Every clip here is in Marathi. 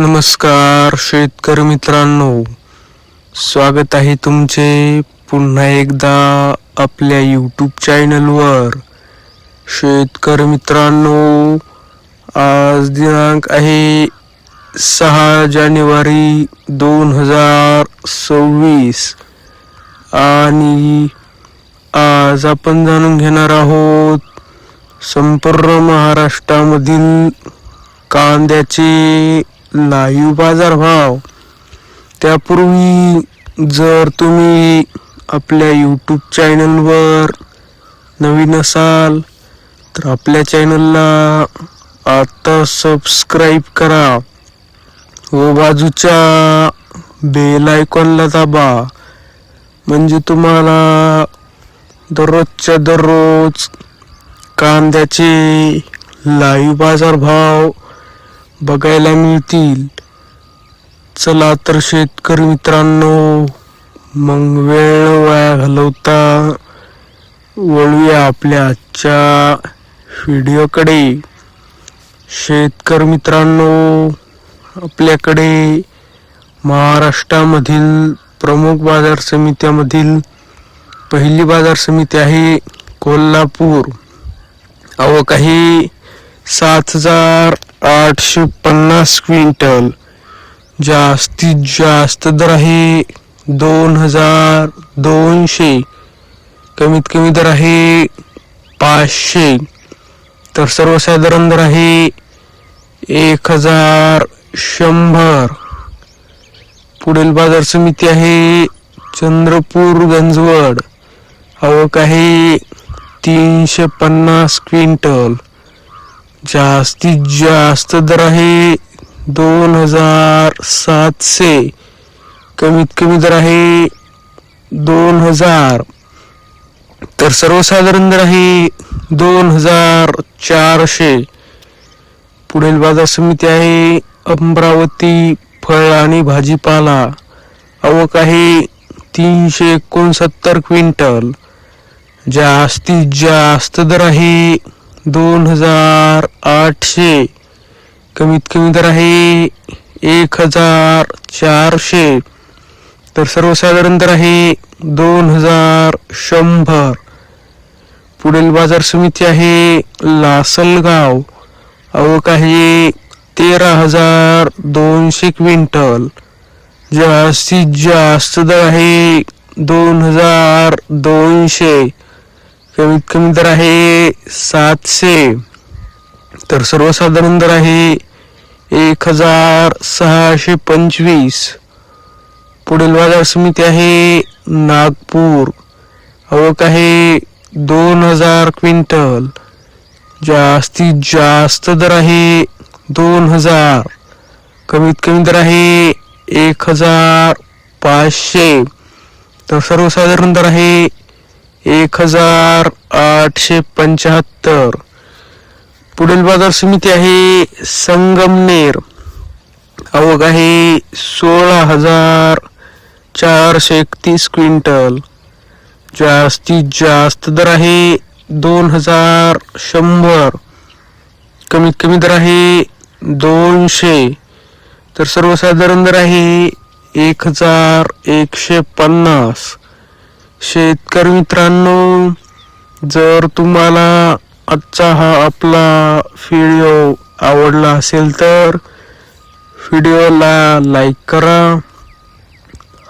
नमस्कार शेतकरी मित्रांनो, स्वागत आहे तुमचे पुन्हा एकदा आपल्या यूट्यूब चॅनलवर. शेतकरी मित्रांनो, आज दिनांक आहे 6 जानेवारी 2026 आणि आज आपण जाणून घेणार आहोत संपूर्ण महाराष्ट्रामधील कांद्याचे लाईव्ह बाजारभाव. त्यापूर्वी जर तुम्ही आपल्या यूट्यूब चॅनलवर नवीन असाल तर आपल्या चॅनलला आता सबस्क्राईब करा व बाजूच्या बेल आयकॉनला दाबा, म्हणजे तुम्हाला दररोजच्या दररोज कांद्याचे लाईव्ह बाजारभाव बघायला मिळतील. चला तर शेतकरी मित्रांनो, मग वेळ वाया घालवता वळूया आपल्या आजच्या व्हिडिओकडे. शेतकरी मित्रांनो, आपल्याकडे महाराष्ट्रामधील प्रमुख बाजार समित्यामधील पहिली बाजार समिती आहे कोल्हापूर. आवक आहे 7,850 क्विंटल. जास्तीत जास्त दर आहे 2,200. कमीत कमी दर आहे 500. तर सर्वसाधारण दर आहे 1,100. पुढील बाजार समिती आहे चंद्रपूर गंजवड. आवक आहे 350 क्विंटल. जास्तीत जास्त दर आहे 2,700. कमीत कमी दर आहे 2,000. तर सर्वसाधारण दर आहे 2,400. पुढील बाजार समिती आहे अमरावती फळ आणि भाजीपाला. आवक आहे 369 क्विंटल. जास्तीत जास्त दर आहे 2,800. कमीत कमी दर आहे 1,400. तर सर्वसाधारण दर आहे 2,100. पुढील बाजार समिती आहे लासलगाव. आवक आहे 13,200 क्विंटल. जास्तीत जास्त दर आहे 2,200. कमीत कमी दर आहे 700. तर सर्वसाधारण दर आहे 1,625. पुढील बाजार समिती आहे नागपूर. आवक आहे 2,000 क्विंटल. जास्तीत जास्त दर आहे 2,000. कमीत कमी दर आहे 1,500. तर सर्वसाधारण दर आहे 1,875. पुढील बाजार समिती आहे संगमनेर. आवक आहे 16,431 क्विंटल. जास्तीत जास्त दर आहे 2,100. कमीत कमी दर आहे 200. तर सर्वसाधारण दर आहे 1,150. शेतकरी मित्रांनो, जर तुम्हाला आजचा हा आपला व्हिडिओ आवडला असेल तर व्हिडिओला लाईक करा.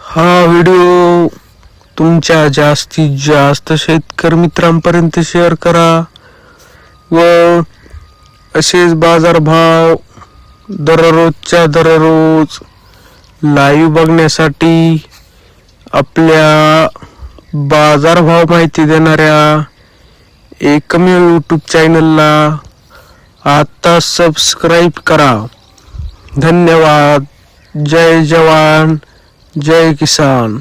हा व्हिडिओ तुमच्या जास्तीत जास्त शेतकरी मित्रांपर्यंत शेअर करा व असेच बाजारभाव दररोजच्या दररोज लाईव्ह बघण्यासाठी आपल्या बाजारभाव माहिती देणाऱ्या एकमेव यूट्यूब चॅनलला आता सबस्क्राईब करा. धन्यवाद. जय जवान, जय किसान.